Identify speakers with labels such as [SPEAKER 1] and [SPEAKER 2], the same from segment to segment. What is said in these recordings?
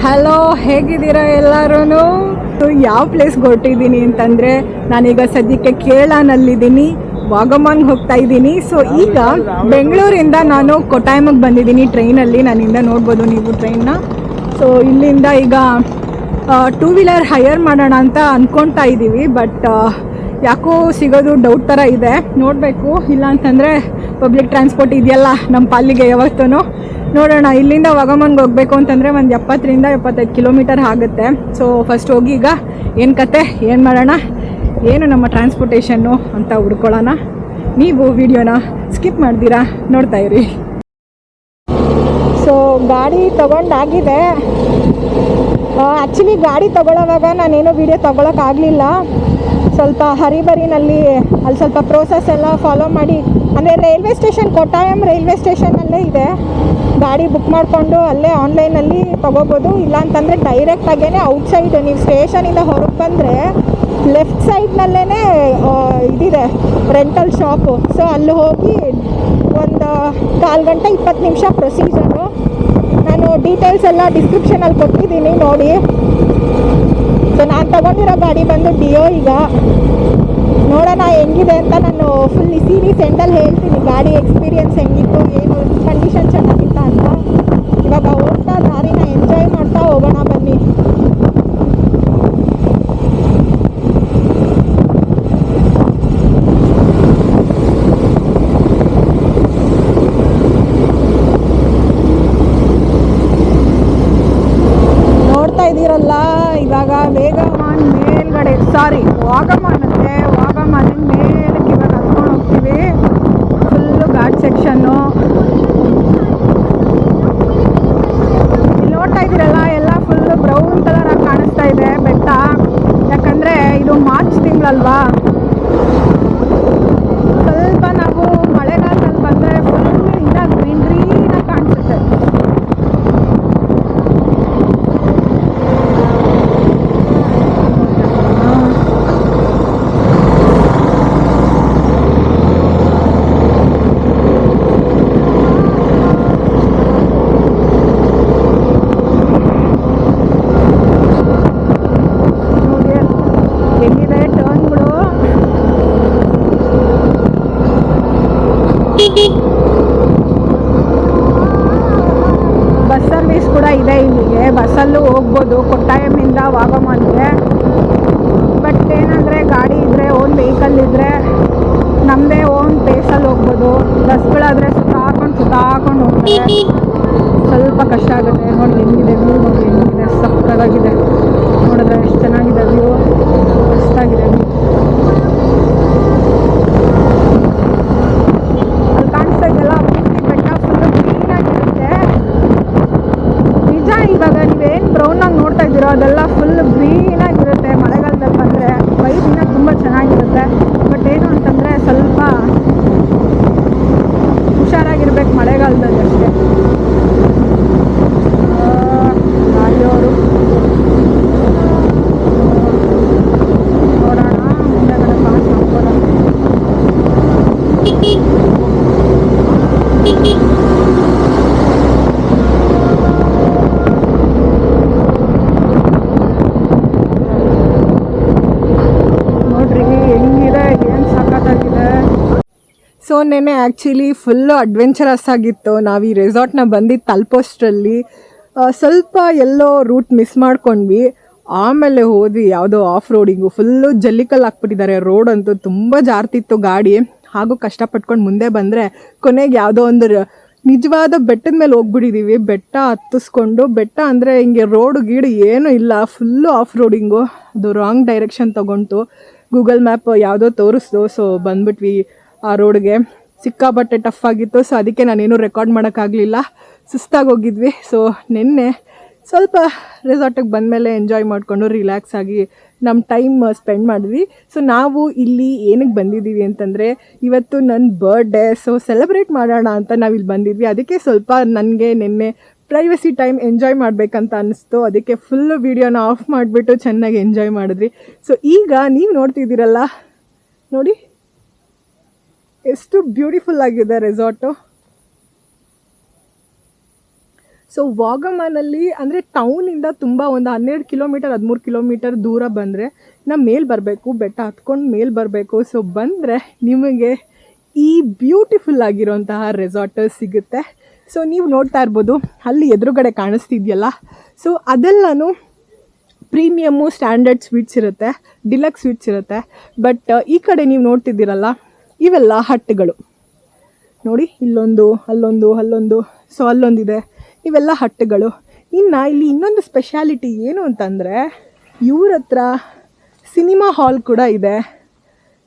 [SPEAKER 1] Hello, ಹೇಗಿದ್ದೀರಾ ಎಲ್ಲರೂ? ಯಾವ ಪ್ಲೇಸ್ಗೆ ಹೊರಟಿದ್ದೀನಿ ಅಂತಂದರೆ, ನಾನೀಗ ಸದ್ಯಕ್ಕೆ ಕೇರಳನಲ್ಲಿದ್ದೀನಿ, ವಾಗಮನ್ಗೆ ಹೋಗ್ತಾ ಇದ್ದೀನಿ. ಸೊ ಈಗ ಬೆಂಗಳೂರಿಂದ ನಾನು ಕೊಟ್ಟಾಯಮಿಗೆ ಬಂದಿದ್ದೀನಿ ಟ್ರೈನಲ್ಲಿ. ನಾನಿಂದ ನೋಡ್ಬೋದು ನೀವು ಟ್ರೈನ್ನ. ಸೊ ಇಲ್ಲಿಂದ ಈಗ 2 ವೀಲರ್ ಹೈಯರ್ ಮಾಡೋಣ ಅಂತ ಅಂದ್ಕೊಳ್ತಾ ಇದ್ದೀವಿ. ಬಟ್ ಯಾಕೋ ಸಿಗೋದು ಡೌಟ್ ಥರ ಇದೆ, ನೋಡಬೇಕು. ಇಲ್ಲ ಅಂತಂದರೆ ಪಬ್ಲಿಕ್ ಟ್ರಾನ್ಸ್ಪೋರ್ಟ್ ಇದೆಯಲ್ಲ ನಮ್ಮ ಪಾಲಿಗೆ ಯಾವತ್ತೂ ನೋಡೋಣ. ಇಲ್ಲಿಂದ ವಾಗಮನ್ಗೆ ಹೋಗಬೇಕು ಅಂತಂದರೆ ಒಂದು 70ರಿಂದ 75 ಕಿಲೋಮೀಟರ್ ಆಗುತ್ತೆ. ಸೊ ಫಸ್ಟ್ ಹೋಗಿ ಈಗ ಏನು ಕತೆ, ಏನು ಮಾಡೋಣ, ಏನು ನಮ್ಮ ಟ್ರಾನ್ಸ್ಪೋರ್ಟೇಷನ್ನು ಅಂತ ಹುಡ್ಕೊಳ್ಳೋಣ. ನೀವು ವಿಡಿಯೋನ ಸ್ಕಿಪ್ ಮಾಡ್ತೀರಾ, ನೋಡ್ತಾ ಇರಿ. ಸೊ ಗಾಡಿ ತೊಗೊಂಡಾಗಿದೆ. ಆ್ಯಕ್ಚುಲಿ ಗಾಡಿ ತೊಗೊಳ್ಳೋವಾಗ ನಾನೇನು ವೀಡಿಯೋ ತೊಗೊಳಕ್ಕಾಗಲಿಲ್ಲ. ಸ್ವಲ್ಪ ಹರಿಬರಿನಲ್ಲಿ ಅಲ್ಲಿ ಸ್ವಲ್ಪ ಪ್ರೋಸೆಸ್ ಎಲ್ಲ ಫಾಲೋ ಮಾಡಿ, ಅಂದರೆ ರೈಲ್ವೆ ಸ್ಟೇಷನ್, ಕೊಟ್ಟಾಯಂ ರೈಲ್ವೆ ಸ್ಟೇಷನ್ನಲ್ಲೇ ಇದೆ. ಗಾಡಿ ಬುಕ್ ಮಾಡಿಕೊಂಡು ಅಲ್ಲೇ ಆನ್ಲೈನಲ್ಲಿ ತೊಗೋಬೋದು. ಇಲ್ಲಾಂತಂದರೆ ಡೈರೆಕ್ಟಾಗೇ ಔಟ್ಸೈಡ್ ನೀವು ಸ್ಟೇಷನಿಂದ ಹೊರಗೆ ಬಂದರೆ ಲೆಫ್ಟ್ ಸೈಡ್ನಲ್ಲೇ ಇದಿದೆ ರೆಂಟಲ್ ಶಾಪು. ಸೊ ಅಲ್ಲಿ ಹೋಗಿ ಒಂದು 1/4 ಗಂಟೆ 20 ನಿಮಿಷ ಪ್ರೊಸೀಜರು. ನಾನು ಡೀಟೇಲ್ಸ್ ಎಲ್ಲ ಡಿಸ್ಕ್ರಿಪ್ಷನಲ್ಲಿ ಕೊಟ್ಟಿದ್ದೀನಿ, ನೋಡಿ. ಸೊ ನಾನು ತೊಗೊಂಡಿರೋ ಗಾಡಿ ಬಂದು ಡಿಯೋ. ಈಗ ನೋಡೋಣ ಹೆಂಗಿದೆ ಅಂತ. ನಾನು ಫುಲ್ ಈ ಸೀರೀಸ್ ಎಂಡಲ್ಲಿ ಹೇಳ್ತೀನಿ ಗಾಡಿ ಎಕ್ಸ್ಪೀರಿಯನ್ಸ್ ಹೆಂಗಿತ್ತು, ಏನು ಕಂಡೀಷನ್ ಚೆನ್ನಾಗಿತ್ತ ಅಂತ. ಇವಾಗ ಹೋಗ್ತಾ ದಾರಿನ ಎಂಜಾಯ್ ಮಾಡ್ತಾ ಹೋಗೋಣ ಬನ್ನಿ. ನೋಡ್ತಾ ಇದ್ದೀರಲ್ಲ, ಇವಾಗ ವೇಗಮಾನ್ ಮೇಲ್ಗಡೆ, ಸಾರಿ ವಾಗಮನ್ ಅಂತೆ, ವಾಗಮನ್ ಮೇಲಕ್ಕೆ ಇವಾಗ ಹತ್ಕೊಂಡು ಹೋಗ್ತೀವಿ. Full ghat section. ಇಲ್ಲಿ ನೋಡ್ತಾ ಇದ್ದೀರಲ್ಲ, ಎಲ್ಲ ಫುಲ್ಲು ಬ್ರೌನ್ ಕಲರಾಗಿ ಕಾಣಿಸ್ತಾ ಇದೆ ಬೆಟ್ಟ. ಯಾಕಂದರೆ ಇದು ಮಾರ್ಚ್ ತಿಂಗಳಲ್ವಾ. ಸ್ವಲ್ಪ ನಾವು ಮಳೆಗಾಲದಲ್ಲಿ ಬಂದರೆ ಫುಲ್ ಇನ್ನೂ ಗ್ರೀನಾಗಿ ಕಾಣಿಸುತ್ತೆ. ಬಸ್ ಸರ್ವಿಸ್ ಕೂಡ ಇದೆ ಇಲ್ಲಿಗೆ, ಬಸ್ಸಲ್ಲೂ ಹೋಗ್ಬೋದು ಕೊಟ್ಟಾಯಮಿಂದ ವಾಗಮನ್ಗೆ. ಬಟ್ ಏನಂದರೆ ಗಾಡಿ ಇದ್ದರೆ, ಓನ್ ವೆಹಿಕಲ್ ಇದ್ದರೆ ನಮ್ಮದೇ ಓನ್ ಪೇಸಲ್ಲಿ ಹೋಗ್ಬೋದು. ಬಸ್ಗಳಾದರೆ ಸುತ್ತಾಕೊಂಡು ಹೋಗ್ತಾರೆ, ಸ್ವಲ್ಪ ಕಷ್ಟ ಆಗುತ್ತೆ. ನೋಡಿ ಹೆಂಗಿದೆ ವ್ಯೂ, ನೋಡಿ ಹೆಂಗಿದೆ, ಸಕ್ಕತ್ತಾಗಿದೆ. ನೋಡಿದ್ರೆ ಎಷ್ಟು ಚೆನ್ನಾಗಿದೆ ವ್ಯೂ, ಮಸ್ತಾಗಿದೆ ವ್ಯೂ. ಅಲ್ಲಿ ಕಾಣಿಸ್ತಾ ಇದೆಯಲ್ಲ ಪೂರ್ತಿ ಬೆಟ್ಟ ಫುಲ್ಲು ಗ್ರೀನಾಗಿರುತ್ತೆ. ನಿಜ, ಇವಾಗ ನೀವೇನು ಬ್ರೌನಾಗಿ ನೋಡ್ತಾ ಇದ್ದೀರೋ ಅದೆಲ್ಲ ಫುಲ್ ಗ್ರೀನಾಗಿರುತ್ತೆ. ಮಳೆಗಾಲದಲ್ಲಿ ಬಂದರೆ ವೈಬ್ನ ತುಂಬ ಚೆನ್ನಾಗಿರುತ್ತೆ. ಬಟ್ ಏನು ಅಂತಂದರೆ ಸ್ವಲ್ಪ ಹುಷಾರಾಗಿರ್ಬೇಕು ಮಳೆಗಾಲದಲ್ಲಿ ಅಷ್ಟೇ. ಗಾಡಿಯವರು ನೋಡೋಣ ಮುಂದೆಗಡೆ ಪಾಸ್ ಮಾಡ್ಕೊಳ್ಳೋಣ. ನೋಡ್ರಿ ಹೆಂಗಿದೆ, ಏನು ಸಖತ್ತಾಗಿದೆ. ಸೊ ನೆನ್ನೆ ಆ್ಯಕ್ಚುಲಿ ಫುಲ್ಲು ಅಡ್ವೆಂಚರಸ್ ಆಗಿತ್ತು. ನಾವು ಈ ರೆಸಾರ್ಟ್ನ ಬಂದಿದ್ದು ತಲುಪೋಷ್ಟರಲ್ಲಿ ಸ್ವಲ್ಪ ಎಲ್ಲೋ ರೂಟ್ ಮಿಸ್ ಮಾಡ್ಕೊಂಡ್ವಿ. ಆಮೇಲೆ ಹೋದ್ವಿ ಯಾವುದೋ ಆಫ್ ರೋಡಿಂಗು. ಫುಲ್ಲು ಜಲ್ಲಿಕಲ್ಲು ಹಾಕ್ಬಿಟ್ಟಿದ್ದಾರೆ. ರೋಡ್ ಅಂತೂ ತುಂಬ ಜಾರ್ತಿತ್ತು ಗಾಡಿ. ಹಾಗೂ ಕಷ್ಟಪಟ್ಕೊಂಡು ಮುಂದೆ ಬಂದರೆ ಕೊನೆಗೆ ಯಾವುದೋ ಒಂದು ನಿಜವಾದ ಬೆಟ್ಟದ ಮೇಲೆ ಹೋಗ್ಬಿಟ್ಟಿದ್ದೀವಿ. ಬೆಟ್ಟ ಹತ್ತಿಸ್ಕೊಂಡು, ಬೆಟ್ಟ ಅಂದರೆ ಹಿಂಗೆ ರೋಡು ಗೀಡು ಏನೂ ಇಲ್ಲ, ಫುಲ್ಲು ಆಫ್ ರೋಡಿಂಗು. ಅದು ರಾಂಗ್ ಡೈರೆಕ್ಷನ್ ತೊಗೊಂಡು ಗೂಗಲ್ ಮ್ಯಾಪ್ ಯಾವುದೋ ತೋರಿಸ್ದು. ಸೊ ಬಂದ್ಬಿಟ್ವಿ ಆ ರೋಡ್ಗೆ. ಸಿಕ್ಕಾಪಟ್ಟೆ ಟಫ್ ಆಗಿತ್ತು. ಸೊ ಅದಕ್ಕೆ ನಾನೇನು ರೆಕಾರ್ಡ್ ಮಾಡೋಕ್ಕಾಗಲಿಲ್ಲ, ಸುಸ್ತಾಗಿ ಹೋಗಿದ್ವಿ. ಸೊ ನಿನ್ನೆ ಸ್ವಲ್ಪ ರೆಸಾರ್ಟಿಗೆ ಬಂದಮೇಲೆ ಎಂಜಾಯ್ ಮಾಡಿಕೊಂಡು ರಿಲ್ಯಾಕ್ಸ್ ಆಗಿ ನಮ್ಮ ಟೈಮ್ ಸ್ಪೆಂಡ್ ಮಾಡಿದ್ವಿ. ಸೊ ನಾವು ಇಲ್ಲಿ ಏನಕ್ಕೆ ಬಂದಿದ್ದೀವಿ ಅಂತಂದರೆ, ಇವತ್ತು ನನ್ನ ಬರ್ಡೇ. ಸೊ ಸೆಲೆಬ್ರೇಟ್ ಮಾಡೋಣ ಅಂತ ನಾವಿಲ್ಲಿ ಬಂದಿದ್ವಿ. ಅದಕ್ಕೆ ಸ್ವಲ್ಪ ನನಗೆ ನಿನ್ನೆ ಪ್ರೈವಸಿ ಟೈಮ್ ಎಂಜಾಯ್ ಮಾಡಬೇಕಂತ ಅನ್ನಿಸ್ತು. ಅದಕ್ಕೆ ಫುಲ್ಲು ವೀಡಿಯೋನ ಆಫ್ ಮಾಡಿಬಿಟ್ಟು ಚೆನ್ನಾಗಿ ಎಂಜಾಯ್ ಮಾಡಿದ್ವಿ. ಸೊ ಈಗ ನೀವು ನೋಡ್ತಿದ್ದೀರಲ್ಲ, ನೋಡಿ ಎಷ್ಟು ಬ್ಯೂಟಿಫುಲ್ ಆಗಿದೆ ರೆಸಾರ್ಟು. ಸೊ ವಾಗಮನಲ್ಲಿ ಅಂದರೆ ಟೌನಿಂದ ತುಂಬ ಒಂದು 12 ಕಿಲೋಮೀಟರ್ 13 ಕಿಲೋಮೀಟರ್ ದೂರ ಬಂದರೆ ನಾವು ಮೇಲೆ ಬರಬೇಕು, ಬೆಟ್ಟ ಹತ್ಕೊಂಡು ಮೇಲೆ ಬರಬೇಕು. ಸೊ ಬಂದರೆ ನಿಮಗೆ ಈ ಬ್ಯೂಟಿಫುಲ್ ಆಗಿರೋಂತಹ ರೆಸಾರ್ಟ್ ಸಿಗುತ್ತೆ. ಸೊ ನೀವು ನೋಡ್ತಾ ಇರ್ಬೋದು ಅಲ್ಲಿ ಎದುರುಗಡೆ ಕಾಣಿಸ್ತಿದೆಯಲ್ಲ, ಸೊ ಅದೆಲ್ಲನೂ ಪ್ರೀಮಿಯಮ್ಮು ಸ್ಟ್ಯಾಂಡರ್ಡ್ ಸ್ವೀಟ್ಸ್ ಇರುತ್ತೆ, ಡಿಲಕ್ಸ್ ಸ್ವೀಟ್ಸ್ ಇರುತ್ತೆ. ಬಟ್ ಈ ಕಡೆ ನೀವು ನೋಡ್ತಿದ್ದೀರಲ್ಲ, ಇವೆಲ್ಲ ಹಟ್ಗಳು ನೋಡಿ, ಇಲ್ಲೊಂದು ಅಲ್ಲೊಂದು ಸೊ ಅಲ್ಲೊಂದಿದೆ, ಇವೆಲ್ಲ ಹಟ್ಗಳು. ಇನ್ನು ಇಲ್ಲಿ ಇನ್ನೊಂದು ಸ್ಪೆಷಾಲಿಟಿ ಏನು ಅಂತಂದರೆ ಇವ್ರ ಹತ್ರ ಸಿನಿಮಾ ಹಾಲ್ ಕೂಡ ಇದೆ.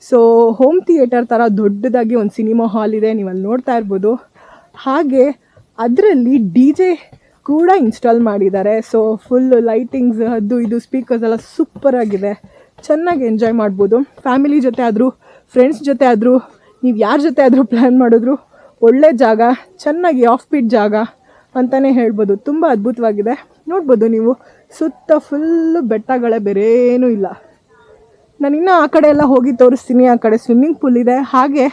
[SPEAKER 1] ಸೊ ಹೋಮ್ ಥಿಯೇಟರ್ ಥರ ದೊಡ್ಡದಾಗಿ ಒಂದು ಸಿನಿಮಾ ಹಾಲ್ ಇದೆ, ನೀವು ಅಲ್ಲಿ ನೋಡ್ತಾ ಇರ್ಬೋದು. ಹಾಗೆ ಅದರಲ್ಲಿ DJ ಕೂಡ ಇನ್ಸ್ಟಾಲ್ ಮಾಡಿದ್ದಾರೆ. ಸೊ ಫುಲ್ ಲೈಟಿಂಗ್ಸ್ ಅದು ಇದು ಸ್ಪೀಕರ್ಸ್ ಎಲ್ಲ ಸೂಪರಾಗಿದೆ, ಚೆನ್ನಾಗಿ ಎಂಜಾಯ್ ಮಾಡ್ಬೋದು. ಫ್ಯಾಮಿಲಿ ಜೊತೆ ಆದರೂ ಫ್ರೆಂಡ್ಸ್ ಜೊತೆ ಆದರೂ ನೀವು ಯಾರ ಜೊತೆ ಆದರೂ ಪ್ಲ್ಯಾನ್ ಮಾಡಿದ್ರು ಒಳ್ಳೆ ಜಾಗ, ಚೆನ್ನಾಗಿ ಆಫ್ ಬೀಟ್ ಜಾಗ ಅಂತಲೇ ಹೇಳ್ಬೋದು. ತುಂಬ ಅದ್ಭುತವಾಗಿದೆ. ನೋಡ್ಬೋದು ನೀವು ಸುತ್ತ ಫುಲ್ಲು ಬೆಟ್ಟಗಳೇ, ಬೇರೆ ಏನೂ ಇಲ್ಲ. ನಾನು ಇನ್ನೂ ಆ ಕಡೆ ಎಲ್ಲ ಹೋಗಿ ತೋರಿಸ್ತೀನಿ. ಆ ಕಡೆ ಸ್ವಿಮ್ಮಿಂಗ್ ಪೂಲ್ ಇದೆ, ಹಾಗೆ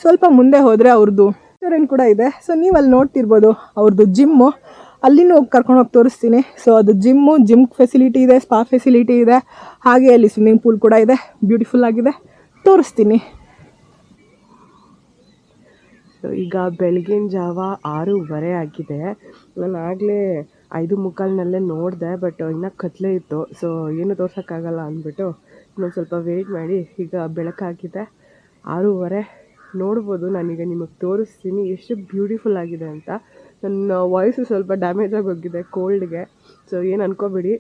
[SPEAKER 1] ಸ್ವಲ್ಪ ಮುಂದೆ ಹೋದರೆ ಅವ್ರದ್ದು ರೆಸ್ಟೋರೆಂಟ್ ಕೂಡ ಇದೆ. ಸೊ ನೀವು ಅಲ್ಲಿ ನೋಡ್ತಿರ್ಬೋದು ಅವ್ರದ್ದು ಜಿಮ್ಮು, ಅಲ್ಲಿನೂ ಹೋಗಿ ಕರ್ಕೊಂಡೋಗಿ ತೋರಿಸ್ತೀನಿ. ಸೊ ಅದು ಜಿಮ್ ಫೆಸಿಲಿಟಿ ಇದೆ, ಸ್ಪಾ ಫೆಸಿಲಿಟಿ ಇದೆ, ಹಾಗೆ ಅಲ್ಲಿ ಸ್ವಿಮ್ಮಿಂಗ್ ಪೂಲ್ ಕೂಡ ಇದೆ, ಬ್ಯೂಟಿಫುಲ್ ಆಗಿದೆ, ತೋರಿಸ್ತೀನಿ.
[SPEAKER 2] ಸೊ ಈಗ ಬೆಳಗಿನ ಜಾವ 6:15 ಆಗಿದೆ. ನಾನು ಆಗಲೇ 5:45 ನೋಡಿದೆ, ಬಟ್ ಇನ್ನೂ ಕತ್ಲೇ ಇತ್ತು. ಸೊ ಏನು ತೋರ್ಸೋಕ್ಕಾಗಲ್ಲ ಅಂದ್ಬಿಟ್ಟು ಇನ್ನೊಂದು ಸ್ವಲ್ಪ ವೆಯ್ಟ್ ಮಾಡಿ ಈಗ ಬೆಳಕಾಗಿದೆ 6:15 ನೋಡ್ಬೋದು. ನಾನೀಗ ನಿಮಗೆ ತೋರಿಸ್ತೀನಿ ಎಷ್ಟು ಬ್ಯೂಟಿಫುಲ್ ಆಗಿದೆ ಅಂತ. ನನ್ನ ವಾಯ್ಸು ಸ್ವಲ್ಪ ಡ್ಯಾಮೇಜ್ ಆಗಿ ಹೋಗಿದೆ ಕೋಲ್ಡ್ಗೆ, ಸೊ ಏನು ಅನ್ಕೋಬೇಡಿ.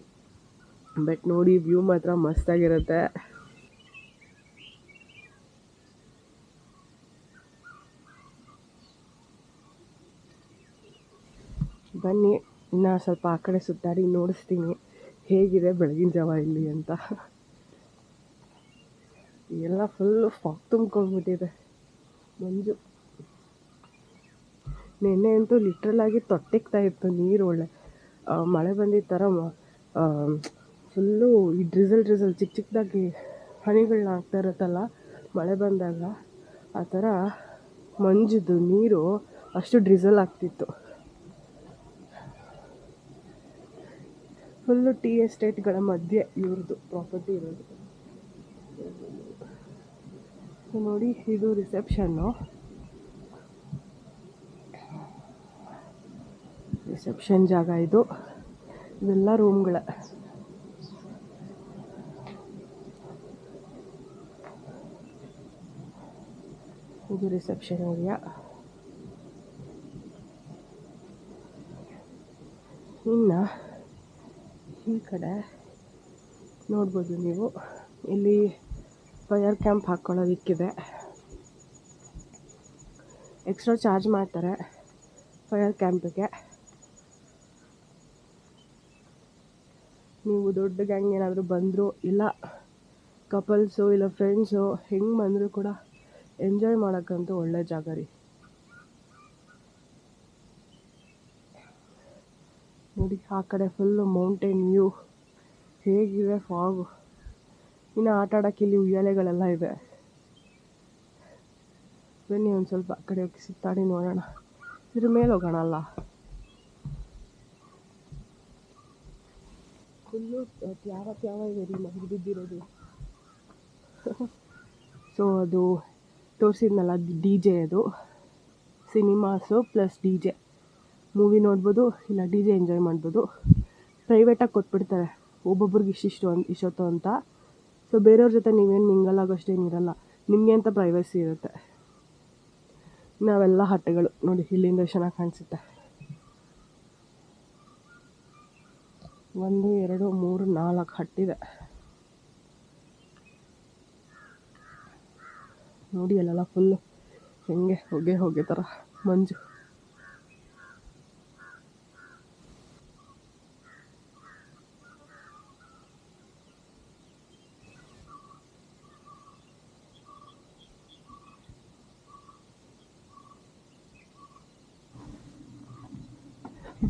[SPEAKER 2] ಬಟ್ ನೋಡಿ, ವ್ಯೂ ಮಾತ್ರ ಮಸ್ತಾಗಿರುತ್ತೆ. ಬನ್ನಿ, ಇನ್ನು ಸ್ವಲ್ಪ ಆ ಕಡೆ ಸುತ್ತಾಡಿ ನೋಡಿಸ್ತೀನಿ ಹೇಗಿದೆ ಬೆಳಗಿನ ಜಾವ ಇಲ್ಲಿ ಅಂತ. ಎಲ್ಲ ಫುಲ್ಲು ಫಾಗ್ ತುಂಬ್ಕೊಂಡ್ಬಿಟ್ಟಿದೆ, ಮಂಜು. ನೆನ್ನೆ ಅಂತೂ ಲಿಟ್ರಲಾಗಿ ತೊಟ್ಟಿಗ್ತಾ ಇತ್ತು ನೀರು. ಒಳ್ಳೆ ಮಳೆ ಬಂದಿದ್ದ ಥರ ಫುಲ್ಲು ಈ ಡ್ರಿಸಲ್ ಚಿಕ್ಕ ಚಿಕ್ಕದಾಗಿ ಹನಿಗಳನ್ನ ಆಗ್ತಾ ಇರುತ್ತಲ್ಲ ಮಳೆ ಬಂದಾಗ, ಆ ಥರ ಮಂಜುದು ನೀರು ಅಷ್ಟು ಡ್ರಿಸಲ್ ಆಗ್ತಿತ್ತು. ಫುಲ್ಲು ಟೀ ಎಸ್ಟೇಟ್ಗಳ ಮಧ್ಯೆ ಇವ್ರದ್ದು ಪ್ರಾಪರ್ಟಿ ಇರೋದು. ನೋಡಿ, ಇದು ರಿಸೆಪ್ಷನ್ ಜಾಗ. ಇವೆಲ್ಲ ರೂಮ್ಗಳ. ಇದು ರಿಸೆಪ್ಷನ್ ಏರಿಯಾ. ಇನ್ನು ಈ ಕಡೆ ನೋಡ್ಬೋದು ನೀವು, ಇಲ್ಲಿ ಫೈರ್ ಕ್ಯಾಂಪ್ ಹಾಕ್ಕೊಳ್ಳೋದಕ್ಕಿದೆ. ಎಕ್ಸ್ಟ್ರಾ ಚಾರ್ಜ್ ಮಾಡ್ತಾರೆ ಫೈರ್ ಕ್ಯಾಂಪಿಗೆ. ನೀವು ದೊಡ್ಡ ಗ್ಯಾಂಗ್ ಏನಾದರೂ ಬಂದರು, ಇಲ್ಲ ಕಪಲ್ಸು ಇಲ್ಲ ಫ್ರೆಂಡ್ಸು ಹೆಂಗೆ ಬಂದರೂ ಕೂಡ ಎಂಜಾಯ್ ಮಾಡೋಕ್ಕಂತೂ ಒಳ್ಳೆ ಜಾಗ ರೀ. ನೋಡಿ, ಆ ಕಡೆ ಫುಲ್ಲು ಮೌಂಟೇನ್ ವ್ಯೂ ಹೇಗಿದೆ, ಫಾಗು. ಇನ್ನು ಆಟ ಆಡೋಕ್ಕೆ ಇಲ್ಲಿ ಉಯ್ಯಾಲೆಗಳೆಲ್ಲ ಇದೆ. ಬನ್ನಿ ಒಂದು ಸ್ವಲ್ಪ ಆ ಕಡೆ ಹೋಗಿ ಸುತ್ತಾಡಿ ನೋಡೋಣ. ಇದ್ರ ಮೇಲೆ ಹೋಗೋಣ ಅಲ್ಲ, ಫುಲ್ಲು ಯಾವ ಇದೆ ರೀ ಮಗು ಬಿದ್ದಿರೋದು. ಸೊ ಅದು ತೋರಿಸಿದ್ನಲ್ಲ, DJ, ಅದು ಸಿನಿಮಾಸು ಪ್ಲಸ್ DJ. ಮೂವಿ ನೋಡ್ಬೋದು, ಇಲ್ಲ DJ ಎಂಜಾಯ್ ಮಾಡ್ಬೋದು. ಪ್ರೈವೇಟಾಗಿ ಕೊಟ್ಬಿಡ್ತಾರೆ ಒಬ್ಬೊಬ್ರಿಗೆ ಇಷ್ಟೊತ್ತು ಅಂತ. ಸೊ ಬೇರೆಯವ್ರ ಜೊತೆ ನೀವೇನು ಮಿಂಗಲ್ ಆಗೋಷ್ಟೇನಿರಲ್ಲ, ನಿಮಗೆ ಅಂತ ಪ್ರೈವಸಿ ಇರುತ್ತೆ. ನಾವೆಲ್ಲ ಹಟ್ಟೆಗಳು ನೋಡಿ, ಇಲ್ಲಿಂದ ಚೆನ್ನಾಗಿ ಕಾಣಿಸುತ್ತೆ. 1 2 3 4 ಹಟ್ಟಿದೆ ನೋಡಿ. ಅಲ್ಲೆಲ್ಲ ಫುಲ್ಲು ಹೆಂಗೆ ಹೊಗೆ ಥರ ಮಂಜು.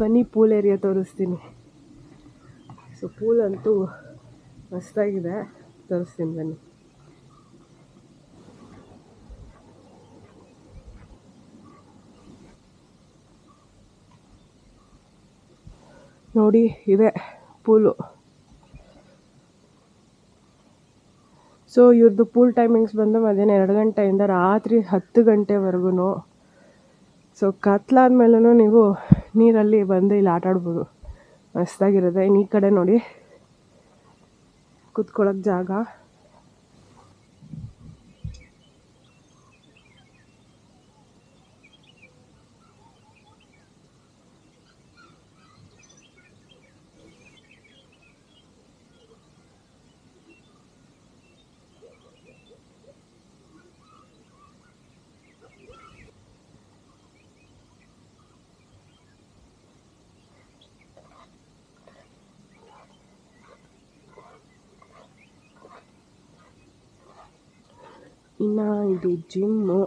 [SPEAKER 2] ಬನ್ನಿ ಪೂಲ್ ಏರಿಯಾ ತೋರಿಸ್ತೀನಿ. ಸೊ ಪೂಲ್ ಅಂತೂ ಮಸ್ತಾಗಿದೆ, ತೋರಿಸ್ತೀನಿ ಬನ್ನಿ. ನೋಡಿ ಇದೆ ಪೂಲು. ಸೊ ಇವ್ರದ್ದು ಪೂಲ್ ಟೈಮಿಂಗ್ಸ್ ಬಂದು ಮಧ್ಯಾಹ್ನ 2 ಗಂಟೆಯಿಂದ ರಾತ್ರಿ 10 ಗಂಟೆವರೆಗೂ. ಸೊ ಕತ್ಲಾದ್ಮೇಲೂ ನೀವು ನೀರಲ್ಲಿ ಬಂದು ಇಲ್ಲಿ ಆಟ ಆಡ್ಬೋದು, ಮಸ್ತಾಗಿರುತ್ತೆ. ಈ ಕಡೆ ನೋಡಿ ಕುತ್ಕೊಳ್ಳೋಕೆ ಜಾಗ. ಇನ್ನು ಇದು ಜಿಮ್ಮು.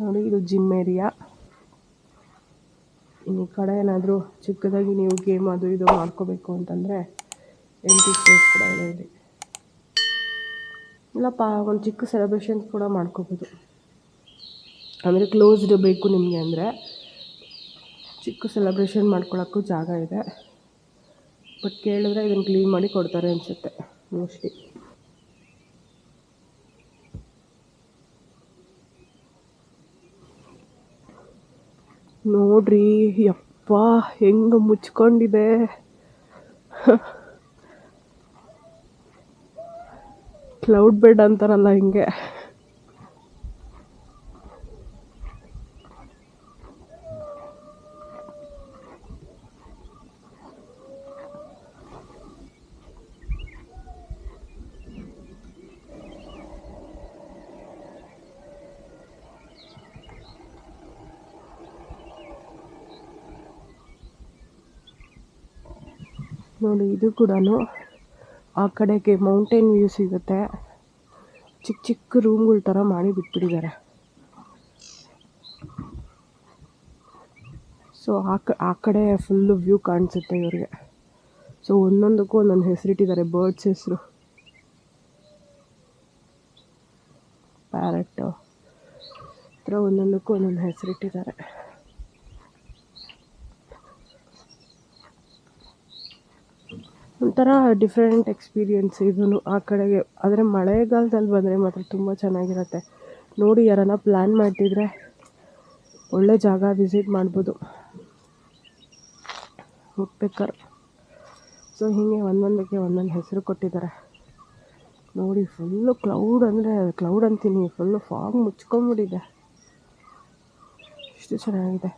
[SPEAKER 2] ನೋಡಿ ಇದು ಜಿಮ್ ಏರಿಯಾ. ಈ ಕಡೆ ಏನಾದರೂ ಚಿಕ್ಕದಾಗಿ ನೀವು ಗೇಮ್ ಅದು ಇದು ಮಾಡ್ಕೋಬೇಕು ಅಂತಂದರೆ ಎಂಟಿ ಸ್ಪೇಸ್ ಕೂಡ ಇದೆ ಇಲ್ಲಿ. ಇಲ್ಲಪ್ಪ ಒಂದು ಚಿಕ್ಕ ಸೆಲೆಬ್ರೇಷನ್ಸ್ ಕೂಡ ಮಾಡ್ಕೋಬೋದು. ಅಂದರೆ ಕ್ಲೋಸ್ಡ್ ಬೇಕು ನಿಮಗೆ ಅಂದರೆ ಚಿಕ್ಕ ಸೆಲೆಬ್ರೇಷನ್ ಮಾಡ್ಕೊಳ್ಳೋಕ್ಕೂ ಜಾಗ ಇದೆ. ಬಟ್ ಕೇಳಿದ್ರೆ ಇದನ್ನು ಕ್ಲೀನ್ ಮಾಡಿ ಕೊಡ್ತಾರೆ ಅನಿಸುತ್ತೆ ಮೋಸ್ಟ್ಲಿ. ನೋಡ್ರಿ ಯಪ್ಪ ಹೆಂಗೆ ಮುಚ್ಕೊಂಡಿದೆ. ಕ್ಲೌಡ್ ಬೆಡ್ ಅಂತಾರಲ್ಲ ಹಿಂಗೆ. ನೋಡಿ ಇದು ಕೂಡ ಆ ಕಡೆಗೆ ಮೌಂಟೇನ್ ವ್ಯೂ ಸಿಗುತ್ತೆ. ಚಿಕ್ಕ ಚಿಕ್ಕ ರೂಮ್ಗಳ ಥರ ಮಾಡಿ ಬಿಟ್ಬಿಟ್ಟಿದ್ದಾರೆ. ಸೊ ಆ ಕಡೆ ಫುಲ್ಲು ವ್ಯೂ ಕಾಣಿಸುತ್ತೆ ಇವ್ರಿಗೆ. ಸೊ ಒಂದೊಂದಕ್ಕೂ ಒಂದೊಂದು ಹೆಸರಿಟ್ಟಿದ್ದಾರೆ, ಬರ್ಡ್ಸ್ ಹೆಸರು. ಪ್ಯಾರೆಟ್ಟು ಥರ ಒಂದೊಂದಕ್ಕೂ ಒಂದೊಂದು ಹೆಸರಿಟ್ಟಿದ್ದಾರೆ. ಒಂಥರ ಡಿಫ್ರೆಂಟ್ ಎಕ್ಸ್ಪೀರಿಯೆನ್ಸ್ ಇದೂ ಆ ಕಡೆಗೆ. ಆದರೆ ಮಳೆಗಾಲದಲ್ಲಿ ಬಂದರೆ ಮಾತ್ರ ತುಂಬ ಚೆನ್ನಾಗಿರುತ್ತೆ. ನೋಡಿ ಯಾರನ್ನ ಪ್ಲ್ಯಾನ್ ಮಾಡ್ತಿದ್ರೆ ಒಳ್ಳೆ ಜಾಗ ವಿಸಿಟ್ ಮಾಡ್ಬೋದು ಹೋಗ್ಬೇಕಾರೆ. ಸೊ ಹೀಗೆ ಒಂದೊಂದಕ್ಕೆ ಒಂದೊಂದು ಹೆಸರು ಕೊಟ್ಟಿದ್ದಾರೆ. ನೋಡಿ ಫುಲ್ಲು ಕ್ಲೌಡ್, ಅಂದರೆ ಕ್ಲೌಡ್ ಅಂತೀನಿ, ಫುಲ್ಲು ಫಾಗ್ ಮುಚ್ಕೊಂಡ್ಬಿಟ್ಟಿದೆ. ಎಷ್ಟು ಚೆನ್ನಾಗಿದೆ.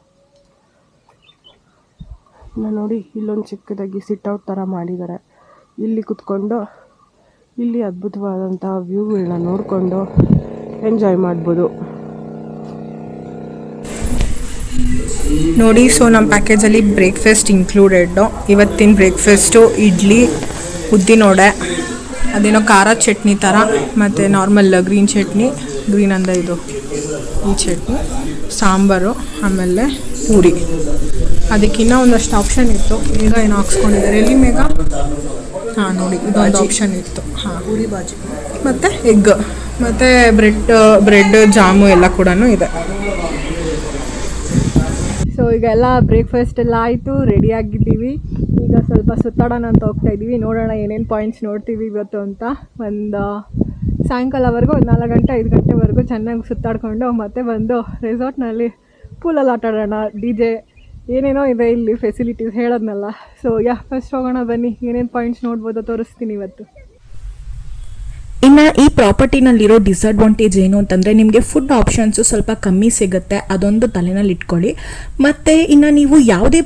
[SPEAKER 2] ನೋಡಿ ಇಲ್ಲೊಂದು ಚಿಕ್ಕದಾಗಿ ಸಿಟ್ಔಟ್ ಥರ ಮಾಡಿದ್ದಾರೆ. ಇಲ್ಲಿ ಕುತ್ಕೊಂಡು ಇಲ್ಲಿ ಅದ್ಭುತವಾದಂಥ ವ್ಯೂಗಳನ್ನ ನೋಡಿಕೊಂಡು ಎಂಜಾಯ್ ಮಾಡ್ಬೋದು.
[SPEAKER 1] ನೋಡಿ, ಸೊ ನಮ್ಮ ಪ್ಯಾಕೇಜಲ್ಲಿ ಬ್ರೇಕ್ಫಾಸ್ಟ್ ಇನ್ಕ್ಲೂಡೆಡ್ಡು. ಇವತ್ತಿನ ಬ್ರೇಕ್ಫಾಸ್ಟು ಇಡ್ಲಿ, ಉದ್ದಿನೋಡೆ, ಅದೇನೋ ಖಾರ ಚಟ್ನಿ ಥರ, ಮತ್ತು ನಾರ್ಮಲ್ ಗ್ರೀನ್ ಚಟ್ನಿ, ಗ್ರೀನ್ ಅಂದರೆ ಇದು ಈ ಚಟ್ನಿ, ಸಾಂಬಾರು, ಆಮೇಲೆ ಪೂರಿ. ಅದಕ್ಕಿನ್ನ ಒಂದಷ್ಟು ಆಪ್ಷನ್ ಇತ್ತು. ಈಗ ಏನೋ ಹಾಕ್ಸ್ಕೊಂಡಿದ್ದಾರೆ ಎಲ್ಲಿ ಮೇಘ. ಹಾಂ ನೋಡಿ, ಇದೊಂದು ಆಪ್ಷನ್ ಇತ್ತು. ಹಾಂ, ಪೂರಿ ಬಾಜಿ ಮತ್ತು ಎಗ್ ಮತ್ತು ಬ್ರೆಡ್ ಜಾಮು ಎಲ್ಲ ಕೂಡ ಇದೆ. ಸೊ ಈಗ ಎಲ್ಲ ಬ್ರೇಕ್ಫಾಸ್ಟ್ ಎಲ್ಲ ಆಯಿತು, ರೆಡಿಯಾಗಿದ್ದೀವಿ. ಈಗ ಸ್ವಲ್ಪ ಸುತ್ತಾಡೋಣ ಅಂತ ಹೋಗ್ತಾ ಇದ್ದೀವಿ. ನೋಡೋಣ ಏನೇನು ಪಾಯಿಂಟ್ಸ್ ನೋಡ್ತೀವಿ ಇವತ್ತು ಅಂತ. ಒಂದು ಸಾಯಂಕಾಲವರೆಗೂ 4 ಗಂಟೆ 5 ಗಂಟೆವರೆಗೂ ಚೆನ್ನಾಗಿ ಸುತ್ತಾಡಿಕೊಂಡು ಮತ್ತೆ ಬಂದು ರೆಸಾರ್ಟ್ನಲ್ಲಿ ಪೂಲಲ್ಲಿ ಆಟ ಆಡೋಣ. DJ ಏನೇನೋ ಇದೆ ಇಲ್ಲಿ ಫೆಸಿಲಿಟೀಸ್ ಹೇಳೋದ್ನಲ್ಲ. ಸೊ ಫಸ್ಟ್ ಹೋಗೋಣ ಬನ್ನಿ, ಏನೇನು ಪಾಯಿಂಟ್ಸ್ ನೋಡ್ಬೋದೋ ತೋರಿಸ್ತೀನಿ ಇವತ್ತು.
[SPEAKER 3] ಇನ್ನು ಈ ಪ್ರಾಪರ್ಟಿನಲ್ಲಿರೋ ಡಿಸಡ್ವಾಂಟೇಜ್ ಏನು ಅಂತಂದರೆ ನಿಮಗೆ ಫುಡ್ ಆಪ್ಷನ್ಸು ಸ್ವಲ್ಪ ಕಮ್ಮಿ ಸಿಗುತ್ತೆ, ಅದೊಂದು ತಲೆನಲ್ಲಿ ಇಟ್ಕೊಳ್ಳಿ. ಮತ್ತು ಇನ್ನು ನೀವು ಯಾವುದೇ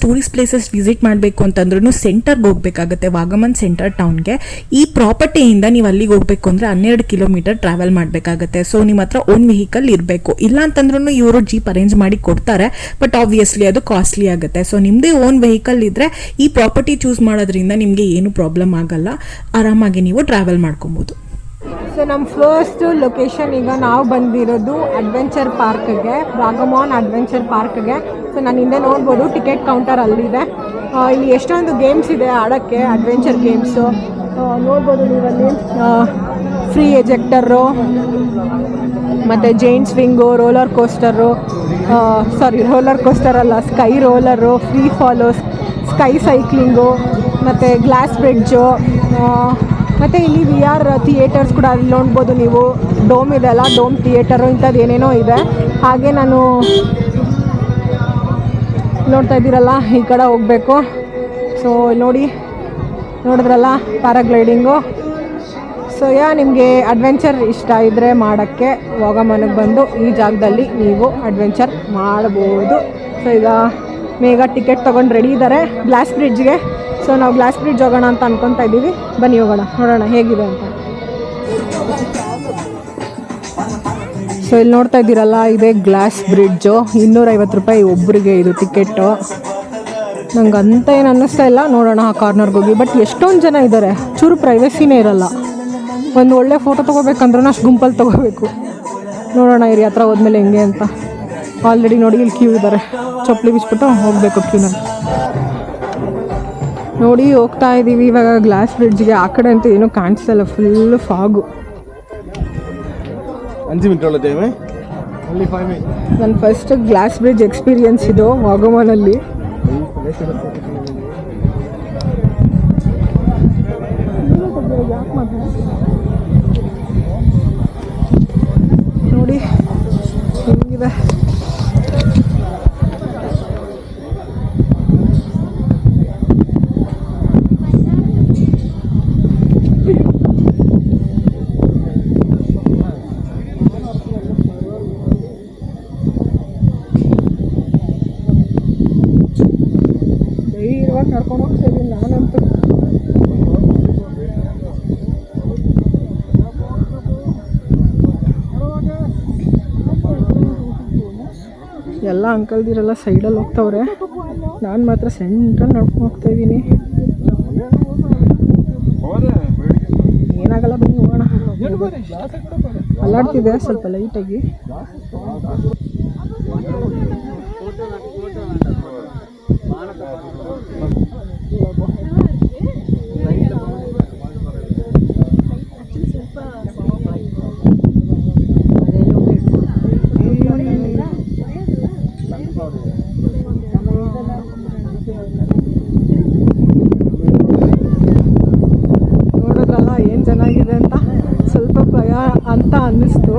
[SPEAKER 3] ಟೂರಿಸ್ಟ್ ಪ್ಲೇಸಸ್ ವಿಸಿಟ್ ಮಾಡಬೇಕು ಅಂತಂದ್ರೂ ಸೆಂಟರ್ಗೆ ಹೋಗಬೇಕಾಗುತ್ತೆ, ವಾಗಮನ್ ಸೆಂಟರ್ ಟೌನ್ಗೆ. ಈ ಪ್ರಾಪರ್ಟಿಯಿಂದ ನೀವು ಅಲ್ಲಿಗೆ ಹೋಗಬೇಕು ಅಂದರೆ 12 ಕಿಲೋಮೀಟರ್ ಟ್ರಾವೆಲ್ ಮಾಡಬೇಕಾಗುತ್ತೆ. ಸೊ ನಿಮ್ಮ ಹತ್ರ ಓನ್ ವೆಹಿಕಲ್ ಇರಬೇಕು. ಇಲ್ಲ ಅಂತಂದ್ರೂ ಇವರು ಜೀಪ್ ಅರೇಂಜ್ ಮಾಡಿ ಕೊಡ್ತಾರೆ, ಬಟ್ ಆಬ್ವಿಯಸ್ಲಿ ಅದು ಕಾಸ್ಟ್ಲಿ ಆಗುತ್ತೆ. ಸೊ ನಿಮ್ಮದೇ ಓನ್ ವೆಹಿಕಲ್ ಇದ್ದರೆ ಈ ಪ್ರಾಪರ್ಟಿ ಚೂಸ್ ಮಾಡೋದ್ರಿಂದ ನಿಮಗೆ ಏನು ಪ್ರಾಬ್ಲಮ್ ಆಗಲ್ಲ, ಆರಾಮಾಗಿ ನೀವು ಟ್ರಾವೆಲ್ ಮಾಡ್ಕೊಬೋದು.
[SPEAKER 1] ಸೊ ನಮ್ಮ ಫಸ್ಟ್ ಲೊಕೇಶನ್ ಈಗ ನಾವು ಬಂದಿರೋದು ಅಡ್ವೆಂಚರ್ ಪಾರ್ಕ್ಗೆ, ವಾಗಮಾನ್ ಅಡ್ವೆಂಚರ್ ಪಾರ್ಕ್ಗೆ. ಸೊ ನಾನು ಹಿಂದೆ ನೋಡ್ಬೋದು ಟಿಕೆಟ್ ಕೌಂಟರ್ ಅಲ್ಲಿದೆ. ಇಲ್ಲಿ ಎಷ್ಟೊಂದು ಗೇಮ್ಸ್ ಇದೆ ಆಡೋಕ್ಕೆ, ಅಡ್ವೆಂಚರ್ ಗೇಮ್ಸು ನೋಡ್ಬೋದು ನೀವಲ್ಲಿ. ಫ್ರೀ ಎಜೆಕ್ಟರು, ಮತ್ತು giant swing, roller coaster, roller coaster ಅಲ್ಲ, sky roller, free fall, sky cycling, ಮತ್ತು ಗ್ಲಾಸ್ ಬ್ರಿಡ್ಜು, ಮತ್ತು ಇಲ್ಲಿ VR ಥಿಯೇಟರ್ಸ್ ಕೂಡ ಅಲ್ಲಿ ನೋಡ್ಬೋದು ನೀವು. ಡೋಮ್ ಇದೆ ಅಲ್ಲ, ಡೋಮ್ ಥಿಯೇಟರು, ಇಂಥದ್ದು ಏನೇನೋ ಇದೆ. ಹಾಗೆ ನಾನು ನೋಡ್ತಾ ಇದ್ದೀರಲ್ಲ, ಈ ಕಡೆ ಹೋಗಬೇಕು. ಸೊ ನೋಡಿದ್ರಲ್ಲ ಪ್ಯಾರಾಗ್ಲೈಡಿಂಗು. ಸೊ ನಿಮಗೆ ಅಡ್ವೆಂಚರ್ ಇಷ್ಟ ಇದ್ದರೆ ಮಾಡೋಕ್ಕೆ ವಾಗಮನ್ಗೆ ಬಂದು ಈ ಜಾಗದಲ್ಲಿ ನೀವು ಅಡ್ವೆಂಚರ್ ಮಾಡ್ಬೋದು. ಸೊ ಈಗ ಮೇಘ ಟಿಕೆಟ್ ತೊಗೊಂಡು ರೆಡಿ ಇದ್ದಾರೆ ಗ್ಲಾಸ್ ಬ್ರಿಡ್ಜ್ಗೆ. ಸೊ ನಾವು ಗ್ಲಾಸ್ ಬ್ರಿಡ್ಜ್ ಹೋಗೋಣ ಅಂತ ಅನ್ಕೊತಾ ಇದ್ದೀವಿ. ಬನ್ನಿ ಹೋಗೋಣ, ನೋಡೋಣ ಹೇಗಿದೆ ಅಂತ. ಸೊ ಇಲ್ಲಿ ನೋಡ್ತಾ ಇದ್ದೀರಲ್ಲ, ಇದೇ ಗ್ಲಾಸ್ ಬ್ರಿಡ್ಜು. 250 ರೂಪಾಯಿ ಒಬ್ಬರಿಗೆ ಇದು ಟಿಕೆಟು. ನಂಗೆ ಅಂತ ಏನು ಅನ್ನಿಸ್ತಾ ಇಲ್ಲ. ನೋಡೋಣ ಆ ಕಾರ್ನರ್ಗೆ ಹೋಗಿ. ಬಟ್ ಎಷ್ಟೊಂದು ಜನ ಇದ್ದಾರೆ, ಚೂರು ಪ್ರೈವಸಿನೇ ಇರಲ್ಲ. ಒಂದು ಒಳ್ಳೆ ಫೋಟೋ ತೊಗೋಬೇಕಂದ್ರೂ ಅಷ್ಟು ಗುಂಪಲ್ಲಿ ತೊಗೋಬೇಕು. ನೋಡೋಣ ಇರಿ ಹತ್ರ ಹೋದ್ಮೇಲೆ ಹೆಂಗೆ ಅಂತ. ಆಲ್ರೆಡಿ ನೋಡಿ ಇಲ್ಲಿ ಕ್ಯೂ ಇದ್ದಾರೆ, ಚಪ್ಪಲಿ ಬಿಚ್ಬಿಟ್ಟು ಹೋಗಬೇಕು ಕ್ಯೂನಲ್ಲಿ. ನೋಡಿ ಹೋಗ್ತಾ ಇದ್ದೀವಿ ಇವಾಗ ಗ್ಲಾಸ್ ಬ್ರಿಡ್ಜ್ಗೆ. ಆ ಕಡೆ ಅಂತೂ ಏನೂ ಕಾಣಿಸ್ತಾ ಇಲ್ಲ, ಫುಲ್ಲು ಫಾಗು.
[SPEAKER 4] 5 ಮಿನಿಟ್ ಒಳ್ಳೆದೇವೆ ಅಲ್ಲಿ 5 ಮಿನಿಟ್.
[SPEAKER 1] ನನ್ನ ಫಸ್ಟ್ ಗ್ಲಾಸ್ ಬ್ರಿಡ್ಜ್ ಎಕ್ಸ್ಪೀರಿಯನ್ಸ್ ಇದು ವಾಗಮನಲ್ಲಿ. ನೋಡಿ ಹೆಂಗಿದೆ. ಧೈರ್ಯವಾಗಿ ನಡ್ಕೊಂಡು ಹೋಗ್ತಾ ಇದ್ದೀನಿ ನಾನಂತೂ. ಎಲ್ಲ ಅಂಕಲ್ದಿರೆಲ್ಲ ಸೈಡಲ್ಲಿ ಹೋಗ್ತವ್ರೆ, ನಾನು ಮಾತ್ರ ಸೆಂಟ್ರಲ್ಲಿ ನಡ್ಕೊಂಡು ಹೋಗ್ತಾ ಇದ್ದೀನಿ. ಏನಾಗಲ್ಲ ಬನ್ನಿ ಹೋಗೋಣ. ಅಲ್ಲಾಡ್ತಿದೆ ಸ್ವಲ್ಪ ಲೈಟಾಗಿ. ನೋಡಿದ್ರಲ್ಲ ಏನು ಚೆನ್ನಾಗಿದೆ ಅಂತ. ಸ್ವಲ್ಪ ಭಯ ಅಂತ ಅನ್ನಿಸ್ತು,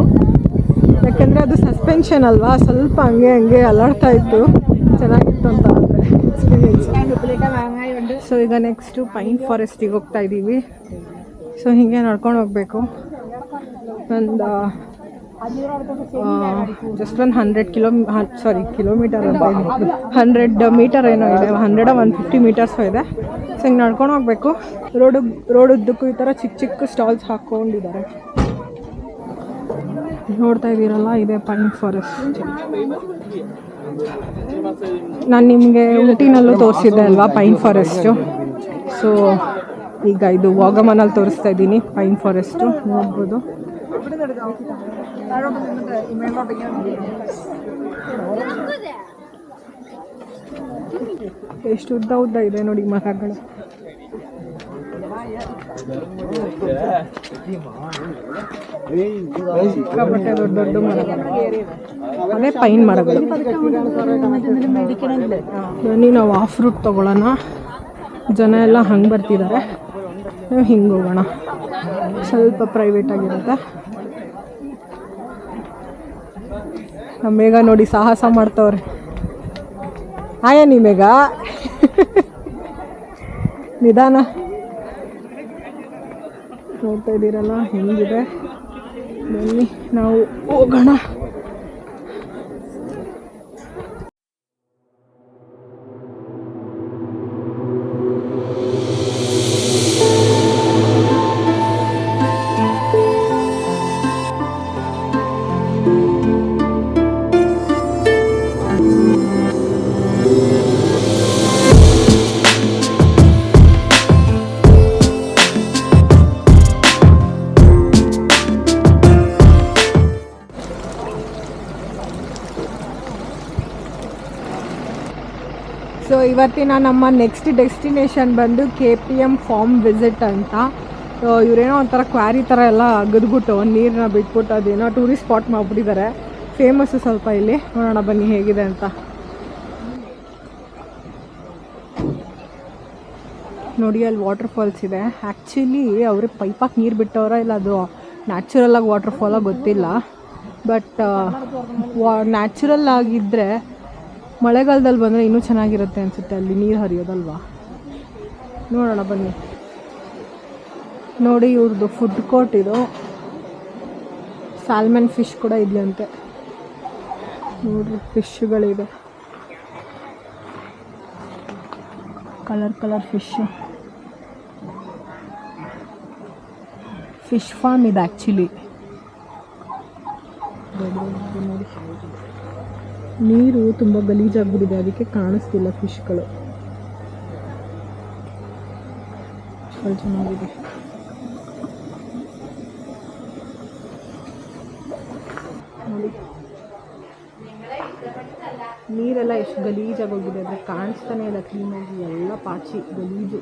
[SPEAKER 1] ಯಾಕೆಂದರೆ ಅದು ಸಸ್ಪೆನ್ಷನ್ ಅಲ್ವಾ, ಸ್ವಲ್ಪ ಹಂಗೆ ಅಲ್ಲಾಡ್ತಾ ಇತ್ತು. ಚೆನ್ನಾಗಿತ್ತು ಅಂತ ಆದರೆ ಎಕ್ಸ್ಪೀರಿಯನ್ಸ್. ಸೊ ಈಗ ನೆಕ್ಸ್ಟು ಪೈನ್ ಫಾರೆಸ್ಟಿಗೆ ಹೋಗ್ತಾ ಇದ್ದೀವಿ. ಸೊ ಹೀಗೆ ನಡ್ಕೊಂಡು ಹೋಗಬೇಕು. ಒಂದು ಜಸ್ಟ್ ಒಂದು 100 ಕಿಲೋಮೀಟರ್ ಅಂತ 100 ಮೀಟರ್ ಏನೋ ಇದೆ, 150 ಮೀಟರ್ಸು ಇದೆ. ಸೊ ಹಿಂಗೆ ನಡ್ಕೊಂಡು ಹೋಗಬೇಕು. ರೋಡ್ ಉದ್ದಕ್ಕೂ ಈ ಥರ ಚಿಕ್ಕ ಸ್ಟಾಲ್ಸ್ ಹಾಕ್ಕೊಂಡಿದ್ದಾರೆ. ನೋಡ್ತಾ ಇದ್ದೀರಲ್ಲ, ಇದೆ ಪೈನ್ ಫಾರೆಸ್ಟ್. ನಾನು ನಿಮಗೆ ಊಟಿನಲ್ಲೂ ತೋರಿಸಿದ್ದೆ ಅಲ್ವಾ ಪೈನ್ ಫಾರೆಸ್ಟು. ಸೊ ಈಗ ಇದು ವಾಗಮನಲ್ಲಿ ತೋರಿಸ್ತಾ ಇದ್ದೀನಿ ಪೈನ್ ಫಾರೆಸ್ಟು, ನೋಡ್ಬೋದು. ಎಷ್ಟು ಉದ್ದ ಇದೆ ನೋಡಿ ಮರಗಳು. ಸಿಕ್ಕಾಪಟ್ಟೆ ದೊಡ್ಡ ಮರಗಳು, ಅದೇ ಪೈನ್ ಮರಗಳು. ಬನ್ನಿ ನಾವು ಆಫ್ ರೂಟ್ ತೊಗೊಳ್ಳೋಣ. ಜನ ಎಲ್ಲ ಹಂಗೆ ಬರ್ತಿದ್ದಾರೆ, ನಾವು ಹಿಂಗೆ ಹೋಗೋಣ. ಸ್ವಲ್ಪ ಪ್ರೈವೇಟ್ ಆಗಿರುತ್ತೆ. ನಮ್ಮ ಮೇಘ ನೋಡಿ ಸಾಹಸ ಮಾಡ್ತವ್ರೆ. ಆಯಾ ಮೇಘ ನಿಧಾನ. ನೋಡ್ತಾ ಇದ್ದೀರಲ್ಲ ಹೆಂಗಿದೆ. ಬನ್ನಿ ನಾವು ಹೋಗೋಣ. ಸೊ ಇವತ್ತಿನ ನಮ್ಮ ನೆಕ್ಸ್ಟ್ ಡೆಸ್ಟಿನೇಷನ್ ಬಂದು KPM ಫಾರ್ಮ್ ವಿಸಿಟ್ ಅಂತ. ಇವರೇನೋ ಒಂಥರ ಕ್ವಾರಿ ಥರ ಎಲ್ಲ ಅಗದ್ಬಿಟ್ಟು ನೀರನ್ನ ಬಿಟ್ಬಿಟ್ಟು ಅದೇನೋ ಟೂರಿಸ್ಟ್ ಸ್ಪಾಟ್ ಮಾಡಿಬಿಟ್ಟಿದ್ದಾರೆ. ಫೇಮಸ್ಸು ಸ್ವಲ್ಪ ಇಲ್ಲಿ. ನೋಡೋಣ ಬನ್ನಿ ಹೇಗಿದೆ ಅಂತ. ನೋಡಿ ಅಲ್ಲಿ ವಾಟರ್ ಫಾಲ್ಸ್ ಇದೆ. ಆ್ಯಕ್ಚುಲಿ ಅವರು ಪೈಪಾಗಿ ನೀರು ಬಿಟ್ಟವರ ಇಲ್ಲ ಅದು ನ್ಯಾಚುರಲಾಗಿ ವಾಟರ್ ಫಾಲಾಗಿ ಗೊತ್ತಿಲ್ಲ. ಬಟ್ ನ್ಯಾಚುರಲ್ ಆಗಿದ್ದರೆ ಮಳೆಗಾಲದಲ್ಲಿ ಬಂದರೆ ಇನ್ನೂ ಚೆನ್ನಾಗಿರುತ್ತೆ ಅನಿಸುತ್ತೆ ಅಲ್ಲಿ ನೀರು ಹರಿಯೋದಲ್ವಾ. ನೋಡೋಣ ಬನ್ನಿ. ನೋಡಿ ಇವ್ರದ್ದು ಫುಡ್ ಕೋರ್ಟ್ ಇದು. ಸ್ಯಾಲ್ಮನ್ ಫಿಶ್ ಕೂಡ ಇದೆಯಂತೆ. ನೋಡ್ರಿ ಫಿಶ್ಗಳಿದೆ, ಕಲರ್ ಫಿಶ್ಶು. ಫಿಶ್ ಫಾರ್ಮ್ ಇದೆ ಆ್ಯಕ್ಚುಲಿ. ನೋಡಿ ನೀರು ತುಂಬ ಗಲೀಜಾಗ್ಬಿಟ್ಟಿದೆ, ಅದಕ್ಕೆ ಕಾಣಿಸ್ತಿಲ್ಲ ಫಿಶ್ಗಳು. ಚೆನ್ನಾಗಿದೆ. ನೋಡಿ ನೀರೆಲ್ಲ ಎಷ್ಟು ಗಲೀಜಾಗಿ ಹೋಗಿದೆ ಅಂದರೆ ಕಾಣಿಸ್ತಾನೆ ಇಲ್ಲ ಕ್ಲೀನಾಗಿ. ಎಲ್ಲ ಪಾಚಿ ಗಲೀಜು.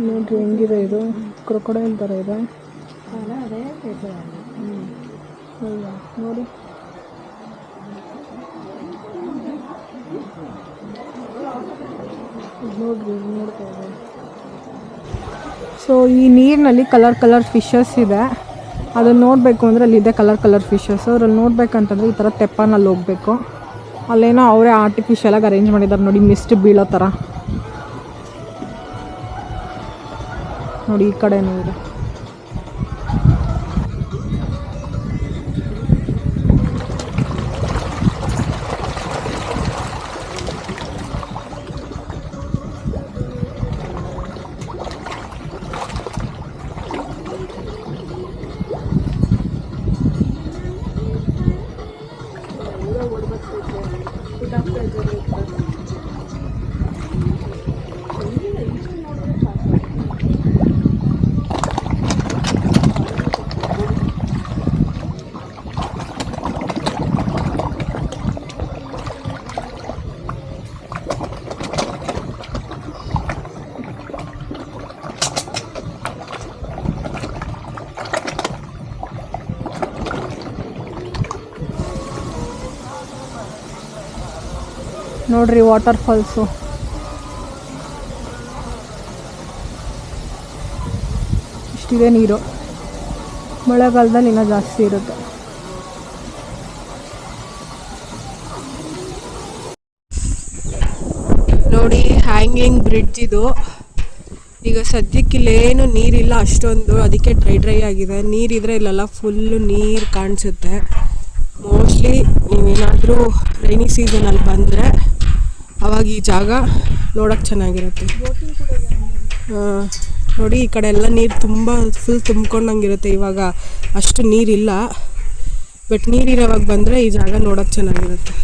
[SPEAKER 1] ನೋಡ್ರಿ ಹೆಂಗಿದೆ ಇದು, ಕ್ರೊಕೊಡೈಲ್ ಥರ ಇದೆ. ನೋಡಿ ನೋಡ್ರಿ ನೋಡ್ತಾ ಇದೆ. ಸೊ ಈ ನೀರಿನಲ್ಲಿ ಕಲರ್ ಫಿಶಸ್ ಇದೆ. ಅದನ್ನು ನೋಡಬೇಕು ಅಂದರೆ ಅಲ್ಲಿದೆ ಕಲರ್ ಫಿಶಸ್. ಅದ್ರಲ್ಲಿ ನೋಡ್ಬೇಕಂತಂದರೆ ಈ ಥರ ತೆಪ್ಪನಲ್ಲಿ ಹೋಗಬೇಕು. ಅಲ್ಲೇನೋ ಅವರೇ ಆರ್ಟಿಫಿಷಿಯಲಾಗಿ ಅರೇಂಜ್ ಮಾಡಿದ್ದಾರೆ ನೋಡಿ, ಮಿಸ್ಟ್ ಬೀಳೋ ಥರ. ನೋಡಿ ಈ ಕಡೆನೂ ಇದೆ. ನೋಡ್ರಿ ವಾಟರ್ ಫಾಲ್ಸು ಇಷ್ಟಿದೆ ನೀರು. ಮಳೆಗಾಲದಲ್ಲಿ ಇನ್ನೂ ಜಾಸ್ತಿ ಇರುತ್ತೆ.
[SPEAKER 2] ನೋಡಿ ಹ್ಯಾಂಗಿಂಗ್ ಬ್ರಿಡ್ಜ್ ಇದು. ಈಗ ಸದ್ಯಕ್ಕೆ ಇಲ್ಲೇನು ನೀರಿಲ್ಲ ಅಷ್ಟೊಂದು, ಅದಕ್ಕೆ ಡ್ರೈ ಆಗಿದೆ. ನೀರಿದ್ರೆ ಇಲ್ಲೆಲ್ಲ ಫುಲ್ಲು ನೀರು ಕಾಣಿಸುತ್ತೆ. ಮೋಸ್ಟ್ಲಿ ನೀವೇನಾದರೂ ರೈನಿ ಸೀಸನಲ್ಲಿ ಬಂದರೆ ಆವಾಗ ಈ ಜಾಗ ನೋಡೋಕ್ಕೆ ಚೆನ್ನಾಗಿರುತ್ತೆ. ನೋಡಿ ಈ ಕಡೆ ಎಲ್ಲ ನೀರು ತುಂಬ ಫುಲ್ ತುಂಬ್ಕೊಂಡಂಗಿರುತ್ತೆ. ಇವಾಗ ಅಷ್ಟು ನೀರಿಲ್ಲ, ಬಟ್ ನೀರಿರೋವಾಗ ಬಂದರೆ ಈ ಜಾಗ ನೋಡೋಕ್ಕೆ ಚೆನ್ನಾಗಿರುತ್ತೆ.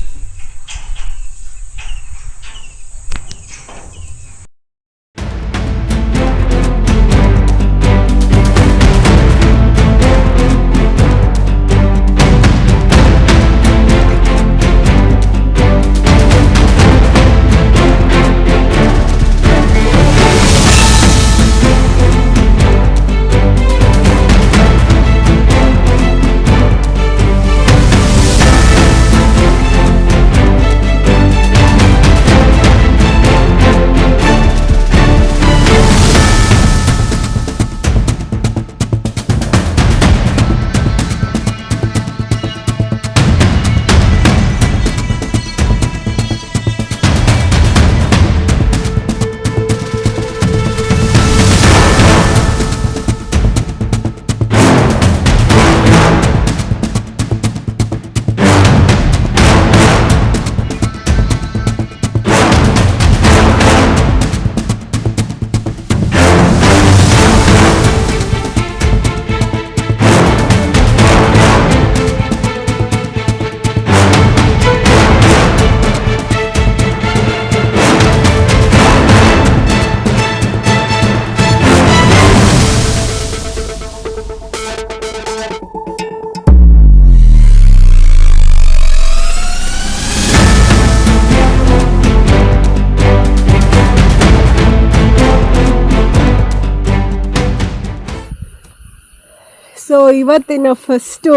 [SPEAKER 1] ಸೊ ಇವತ್ತಿನ ಫಸ್ಟು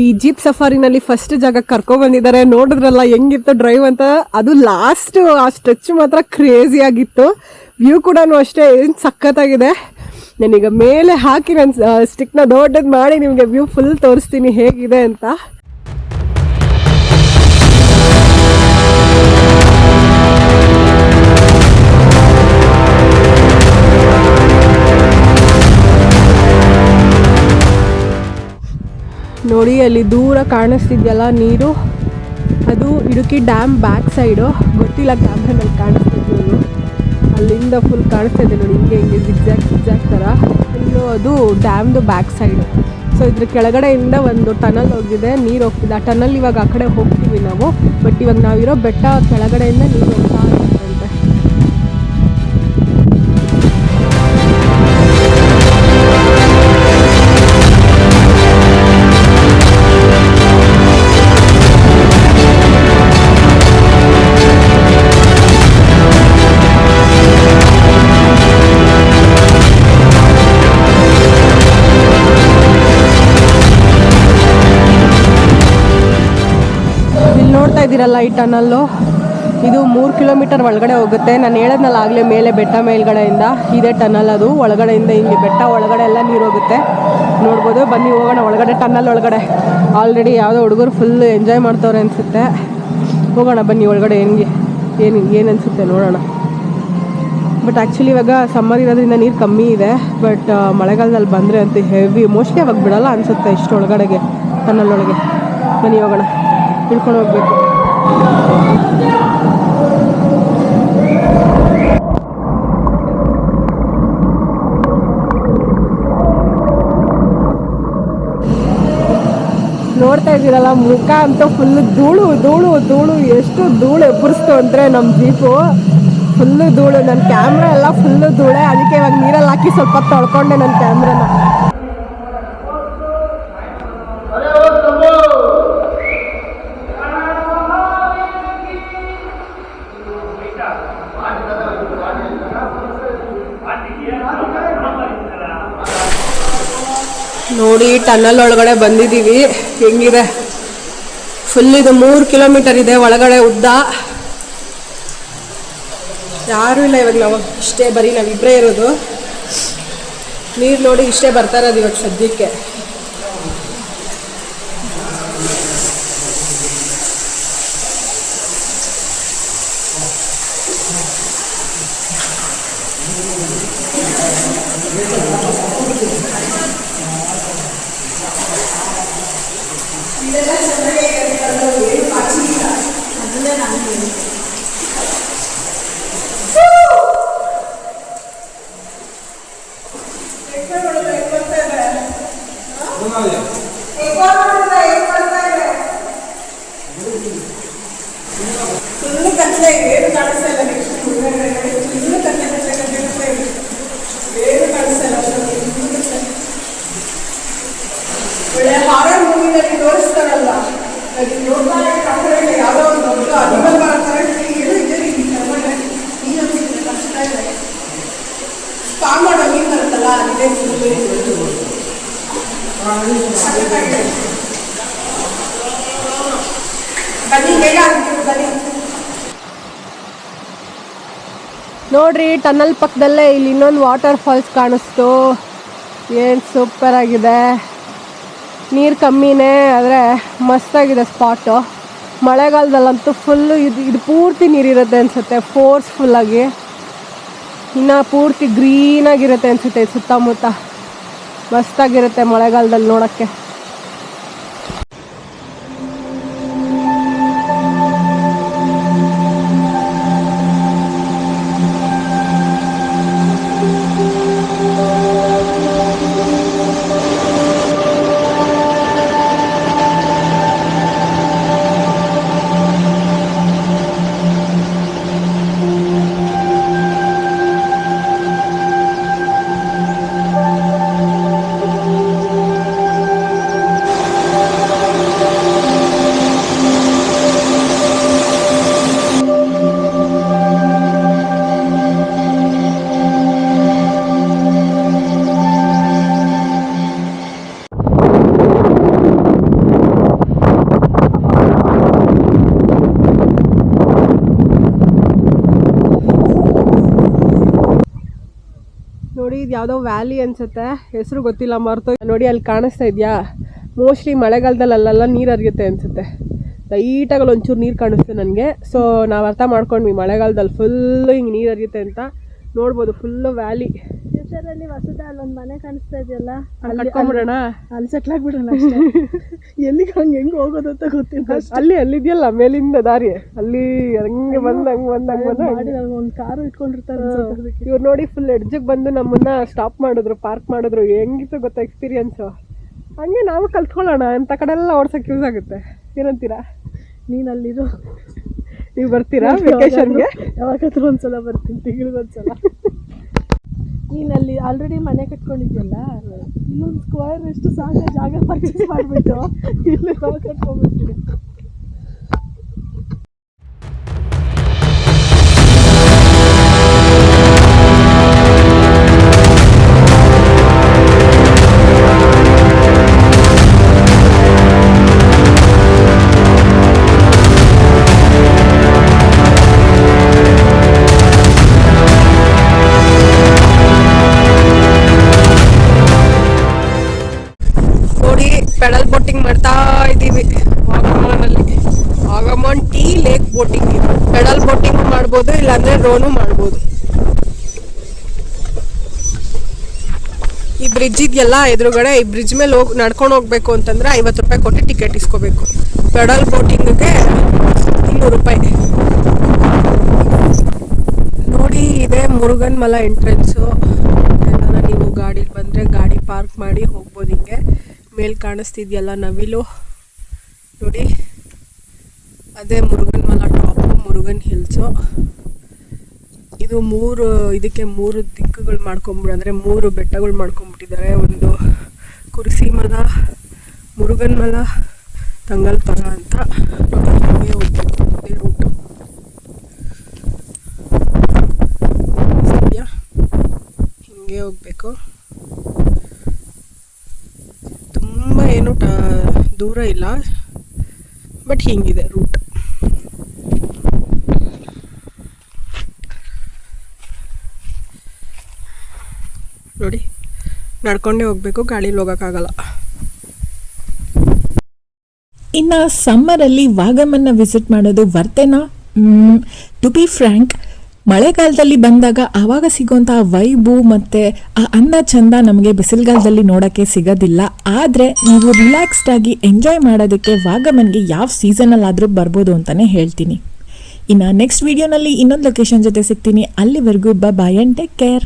[SPEAKER 1] ಈ ಜೀಪ್ ಸಫಾರಿನಲ್ಲಿ ಫಸ್ಟ್ ಜಾಗ ಕರ್ಕೊಬಂದಿದ್ದಾರೆ. ನೋಡಿದ್ರಲ್ಲ ಹೆಂಗಿತ್ತು ಡ್ರೈವ್ ಅಂತ. ಅದು ಲಾಸ್ಟ್ ಆ ಸ್ಟ್ರೆಚ್ ಮಾತ್ರ ಕ್ರೇಜಿ ಆಗಿತ್ತು. ವ್ಯೂ ಕೂಡ ಅಷ್ಟೇ ಏನು ಸಖತ್ತಾಗಿದೆ. ನಾನೀಗ ಮೇಲೆ ಹಾಕಿ ನನ್ನ ಸ್ಟಿಕ್ನ ದೊಡ್ಡದು ಮಾಡಿ ನಿಮಗೆ ವ್ಯೂ ಫುಲ್ ತೋರಿಸ್ತೀನಿ ಹೇಗಿದೆ ಅಂತ. ನೋಡಿ ಅಲ್ಲಿ ದೂರ ಕಾಣಿಸ್ತಿದ್ಯಲ್ಲ ನೀರು, ಅದು ಇಡುಕಿ ಡ್ಯಾಮ್ ಬ್ಯಾಕ್ ಸೈಡು. ಗೊತ್ತಿಲ್ಲ ಕ್ಯಾಮ್ರಾನಲ್ಲಿ ಕಾಣಿಸ್ತಿದ್ವು, ಅಲ್ಲಿಂದ ಫುಲ್ ಕಾಣಿಸ್ತಾ ಇದೆ ನೋಡಿ, ಹಿಂಗೆ ಜಿಗ್ಜಾಗ್ ಥರ ಫುಲ್ಲು. ಅದು ಡ್ಯಾಮ್ದು ಬ್ಯಾಕ್ ಸೈಡು. ಸೊ ಇದ್ರ ಕೆಳಗಡೆಯಿಂದ ಒಂದು ಟನಲ್ ಹೋಗಿದೆ, ನೀರು ಹೋಗ್ತಿದೆ. ಆ ಟನಲ್ ಇವಾಗ ಆ ಕಡೆ ಹೋಗ್ತೀವಿ ನಾವು. ಬಟ್ ಇವಾಗ ನಾವಿರೋ ಬೆಟ್ಟ ಕೆಳಗಡೆಯಿಂದ ನೀರು ಹೋಗ್ತಾ ಇರುತ್ತೆ. ನೋಡ್ತಾ ಇದ್ದೀರಲ್ಲ ಈ ಟನಲ್ಲು, ಇದು 3 ಕಿಲೋಮೀಟರ್ ಒಳಗಡೆ ಹೋಗುತ್ತೆ. ನಾನು ಹೇಳದ್ನಲ್ಲ ಆಗಲೇ ಮೇಲೆ ಬೆಟ್ಟ ಮೇಲ್ಗಡೆಯಿಂದ ಇದೇ ಟನಲ್. ಅದು ಒಳಗಡೆಯಿಂದ ಇಲ್ಲಿ ಬೆಟ್ಟ ಒಳಗಡೆ ಎಲ್ಲ ನೀರು ಹೋಗುತ್ತೆ, ನೋಡ್ಬೋದು. ಬನ್ನಿ ಹೋಗೋಣ ಒಳಗಡೆ, ಟನಲ್ ಒಳಗಡೆ. ಆಲ್ರೆಡಿ ಯಾವುದೋ ಹುಡುಗರು ಫುಲ್ ಎಂಜಾಯ್ ಮಾಡ್ತವ್ರೆ ಅನಿಸುತ್ತೆ. ಹೋಗೋಣ ಬನ್ನಿ ಒಳಗಡೆ, ಏನು ಅನಿಸುತ್ತೆ ನೋಡೋಣ. ಬಟ್ ಆ್ಯಕ್ಚುಲಿ ಇವಾಗ ಸಮ್ಮರ್ ಇರೋದ್ರಿಂದ ನೀರು ಕಮ್ಮಿ ಇದೆ. ಬಟ್ ಮಳೆಗಾಲದಲ್ಲಿ ಬಂದರೆ ಅಂತೂ ಹೆವಿ, ಮೋಸ್ಟ್ಲಿ ಅವಾಗ ಬಿಡಲ್ಲ ಅನಿಸುತ್ತೆ ಇಷ್ಟು ಒಳಗಡೆಗೆ, ಟನಲ್ ಒಳಗೆ. ಬನ್ನಿ ಹೋಗೋಣ, ಇಳ್ಕೊಂಡು ಹೋಗ್ಬೇಕು. ನೋಡ್ತಾ ಇದ್ದೀರಲ್ಲ, ಮುಖ ಅಂತೂ ಫುಲ್ಲು ಧೂಳು. ಎಷ್ಟು ಧೂಳು ಎಬ್ಬರಿಸ್ತು ಅಂದರೆ ನಮ್ಮ ಜೀಪು ಫುಲ್ಲು ಧೂಳು. ನನ್ನ ಕ್ಯಾಮ್ರಾ ಎಲ್ಲ ಫುಲ್ಲು ಧೂಳೆ. ಅದಕ್ಕೆ ಇವಾಗ ನೀರಲ್ಲಿ ಹಾಕಿ ಸ್ವಲ್ಪ ತೊಳ್ಕೊಂಡೆ ನನ್ನ ಕ್ಯಾಮ್ರಾನ. ನೋಡಿ ಟನಲ್ ಒಳಗಡೆ ಬಂದಿದ್ದೀವಿ, ಹೆಂಗಿದೆ ಫುಲ್. ಇದು 3 ಕಿಲೋಮೀಟರ್ ಇದೆ ಒಳಗಡೆ ಉದ್ದ. ಯಾರೂ ಇಲ್ಲ ಇವಾಗ, ನಾವು ಇಷ್ಟೇ, ಬರೀ ನಾವಿಬ್ಬರೇ ಇರೋದು. ನೀರು ನೋಡಿ ಇಷ್ಟೇ ಬರ್ತಾ ಇರೋದು ಇವಾಗ ಸದ್ಯಕ್ಕೆ. ಫುಲ್ಲು ಕತ್ತಲೆ, ಏನು ಕಾಣಿಸ್ತಾ ಇಲ್ಲ. ಫುಲ್ಲು ಕತ್ತಲೆ ಏನು ಕಾಣಿಸ್ತಾ ಇಲ್ಲ. ಒಳ್ಳೆ ಹಾರರ್ ಮೂವಿನಲ್ಲಿ ತೋರಿಸ್ತಾರಲ್ಲ, ಅದು ನೋಡ್ತಾ ಯಾವುದೋ ಒಂದು ದೊಡ್ಡ ಅನಿಮಲ್ ಮಾಡ್ತಾರೆ. ಏನು ಇದೆ ನೀನು ಕಷ್ಟ ಇದೆ. ಸ್ಪಾ ಮಾಡೋ ಮೀನು ಬರುತ್ತಲ್ಲ, ಅದೇ ಫುಲ್ಲು ಬನ್ನಿ, ಬೇಗ ಆಗ್ತಿತ್ತು ಬನ್ನಿ. ನೋಡ್ರಿ ಟನಲ್ ಪಕ್ಕದಲ್ಲೇ ಇಲ್ಲಿ ಇನ್ನೊಂದು ವಾಟರ್ ಫಾಲ್ಸ್ ಕಾಣಿಸ್ತು. ಏನು ಸೂಪರ್ ಆಗಿದೆ. ನೀರು ಕಮ್ಮಿನೇ, ಆದರೆ ಮಸ್ತಾಗಿದೆ ಸ್ಪಾಟು. ಮಳೆಗಾಲದಲ್ಲಂತೂ ಫುಲ್ಲು ಇದು ಪೂರ್ತಿ ನೀರಿರುತ್ತೆ ಅನಿಸುತ್ತೆ, ಫೋರ್ಸ್ಫುಲ್ಲಾಗಿ. ಇನ್ನು ಪೂರ್ತಿ ಗ್ರೀನಾಗಿರುತ್ತೆ ಅನಿಸುತ್ತೆ ಸುತ್ತಮುತ್ತ. ಮಸ್ತಾಗಿರುತ್ತೆ ಮಳೆಗಾಲದಲ್ಲಿ ನೋಡೋಕ್ಕೆ.
[SPEAKER 2] ಯಾವುದೋ ವ್ಯಾಲಿ ಅನ್ಸುತ್ತೆ, ಹೆಸರು ಗೊತ್ತಿಲ್ಲ, ಮರೆತು. ನೋಡಿ ಅಲ್ಲಿ ಕಾಣಿಸ್ತಾ ಇದೆಯಾ, ಮೋಸ್ಟ್ಲಿ ಮಳೆಗಾಲದಲ್ಲಿ ಅಲ್ಲೆಲ್ಲ ನೀರು ಹರಿಯುತ್ತೆ ಅನಿಸುತ್ತೆ. ಲೈಟಾಗಲ್ಲಿ ಒಂಚೂರು ನೀರು ಕಾಣಿಸ್ತು ನನಗೆ. ಸೊ ನಾವು ಅರ್ಥ ಮಾಡ್ಕೊಂಡ್ವಿ ಮಳೆಗಾಲದಲ್ಲಿ ಫುಲ್ಲು ಹಿಂಗೆ ನೀರು ಹರಿಯುತ್ತೆ ಅಂತ. ನೋಡ್ಬೋದು ಫುಲ್ಲು ವ್ಯಾಲಿ.
[SPEAKER 1] ಫ್ಯೂಚರಲ್ಲಿ ಹೊಸದ ಅಲ್ಲೊಂದು ಮನೆ ಕಾಣಿಸ್ತಾ ಇದೆಯಲ್ಲ,
[SPEAKER 2] ಅಲ್ಲಿ ಕಟ್ಕೊಂಡ್ಬಿಡೋಣ,
[SPEAKER 1] ಅಲ್ಲಿ ಸೆಟ್ಲ್ ಆಗ್ಬಿಡೋಣ. ಎಲ್ಲಿಗೆ ಹೆಂಗೆ ಹೋಗೋದು ಅಂತ ಗೊತ್ತಿಲ್ಲ.
[SPEAKER 2] ಅಲ್ಲಿದೆಯಲ್ಲ ಮೇಲಿಂದ ದಾರಿ, ಅಲ್ಲಿ ಹಂಗೆ ಬಂದು
[SPEAKER 1] ಒಂದು ಕಾರು ಇಟ್ಕೊಂಡಿರ್ತಾರೆ.
[SPEAKER 2] ಇವ್ರು ನೋಡಿ ಫುಲ್ ಎಡ್ಜಿಗೆ ಬಂದು ನಮ್ಮನ್ನ ಸ್ಟಾಪ್ ಮಾಡಿದ್ರು, ಪಾರ್ಕ್ ಮಾಡಿದ್ರು. ಹೆಂಗಿತ್ತು ಗೊತ್ತಾ ಎಕ್ಸ್ಪೀರಿಯನ್ಸು. ಹಂಗೆ ನಾವು ಕಲ್ತ್ಕೊಳ್ಳೋಣ ಅಂತ ಕಡೆ ಎಲ್ಲ ಓಡ್ಸೋಕ್ಕೆ ಯೂಸ್ ಆಗುತ್ತೆ. ಏನಂತೀರಾ?
[SPEAKER 1] ನೀನು ಅಲ್ಲಿರು,
[SPEAKER 2] ನೀವು ಬರ್ತೀರಾ ವೆಕೇಶನ್ಗೆ?
[SPEAKER 1] ಯಾವಾಗಾದ್ರೂ ಒಂದ್ಸಲ ಬರ್ತೀನಿ, ತಿಂಗಳಿಗೊಂದ್ಸಲ. ನೀನು ಅಲ್ಲಿ ಆಲ್ರೆಡಿ ಮನೆ ಕಟ್ಕೊಂಡಿದ್ಯಲ್ಲ, ಇಲ್ಲೊಂದು ಸ್ಕ್ವೇರ್ ಎಷ್ಟು ಸಾಕ ಜಾಗ ಪರ್ಚೇಸ್ ಮಾಡಿಬಿಟ್ಟು ಇಲ್ಲಿ ಕಟ್ಕೊಂಡ್ಬಿಡ್ತೀನಿ.
[SPEAKER 2] ಪೆಡಲ್ ಬೋಟಿಂಗ್ ಮಾಡ್ತಾ ಇದ್ದೀವಿ ವಾಗಮಾನಲ್ಲಿ. ವಾಗಮಾನ್ ಟೀ ಲೇಕ್ ಬೋಟಿಂಗ್ ಇದು. ಪೆಡಲ್ ಬೋಟಿಂಗ್ ಮಾಡ್ಬೋದು, ಇಲ್ಲಾಂದ್ರೆ ರೋನು ಮಾಡ್ಬೋದು. ಈ ಬ್ರಿಡ್ಜ್ ಇದೆಯಲ್ಲ ಎದುರುಗಡೆ, ಈ ಬ್ರಿಡ್ಜ್ ಮೇಲೆ ನಡ್ಕೊಂಡು ಹೋಗ್ಬೇಕು ಅಂತಂದ್ರೆ 50 ರೂಪಾಯಿ ಕೊಟ್ಟು ಟಿಕೆಟ್ ಇಸ್ಕೋಬೇಕು. ಪೆಡಲ್ ಬೋಟಿಂಗ್ಗೆ 200 ರೂಪಾಯಿ. ನೋಡಿ ಇದೆ ಮುರುಗನ್ ಮಲ ಎಂಟ್ರೆನ್ಸು. ನೀವು ಗಾಡೀಲಿ ಬಂದರೆ ಗಾಡಿ ಪಾರ್ಕ್ ಮಾಡಿ ಹೋಗ್ಬೋದು. ಹಿಂಗೆ ಮೇಲೆ ಕಾಣಿಸ್ತಿದ್ಯಲ್ಲ ನವಿಲು, ನೋಡಿ ಅದೇ ಮುರುಗನ್ ಮಲ ಟಾಪು, ಮುರುಗನ್ ಹಿಲ್ಸು. ಇದು ಇದಕ್ಕೆ 3 ದಿಕ್ಕುಗಳು ಮಾಡ್ಕೊಂಬಿಟ್ಟು, ಅಂದರೆ 3 ಬೆಟ್ಟಗಳು ಮಾಡ್ಕೊಂಬಿಟ್ಟಿದ್ದಾರೆ. ಒಂದು ಕುರ್ಸಿ ಮಲ, ಮುರುಗನ್ ಮಲ, ತಂಗಲ್ ಪರ ಅಂತ. ಹಿಂಗೆ ಹೋಗ್ಬೇಕು, ಅದೇ ರೂಟು. ಸದ್ಯ ಹಿಂಗೆ ಹೋಗ್ಬೇಕು. ತುಂಬ ಏನು ದೂರ ಇಲ್ಲ, ಬಟ್ ಹಿಂಗಿದೆ ರೂಟ್. ನೋಡಿ ನಡ್ಕೊಂಡೇ ಹೋಗ್ಬೇಕು, ಗಾಡೀಲಿ ಹೋಗೋಕ್ಕಾಗಲ್ಲ.
[SPEAKER 3] ಇನ್ನು ಸಮ್ಮರಲ್ಲಿ ವಾಗಮನ್ನ ವಿಸಿಟ್ ಮಾಡೋದು ವರ್ತೇನಾ? ಟು ಬಿ ಫ್ರ್ಯಾಂಕ್, ಮಳೆಗಾಲದಲ್ಲಿ ಬಂದಾಗ ಆವಾಗ ಸಿಗೋಂತಹ ವೈಬು ಮತ್ತು ಆ ಅಂದ ಚಂದ ನಮಗೆ ಬಿಸಿಲುಗಾಲದಲ್ಲಿ ನೋಡೋಕ್ಕೆ ಸಿಗೋದಿಲ್ಲ. ಆದರೆ ನೀವು ರಿಲ್ಯಾಕ್ಸ್ಡ್ ಆಗಿ ಎಂಜಾಯ್ ಮಾಡೋದಕ್ಕೆ ವಾಗಮನ್ಗೆ ಯಾವ ಸೀಸನಲ್ಲಾದರೂ ಬರ್ಬೋದು ಅಂತಲೇ ಹೇಳ್ತೀನಿ. ಇನ್ನು ನೆಕ್ಸ್ಟ್ ವಿಡಿಯೋನಲ್ಲಿ ಇನ್ನೊಂದು ಲೊಕೇಶನ್ ಜೊತೆ ಸಿಗ್ತೀನಿ. ಅಲ್ಲಿವರೆಗೂ ಬಾಯ್ ಆ್ಯಂಡ್ ಟೇಕ್ ಕೇರ್.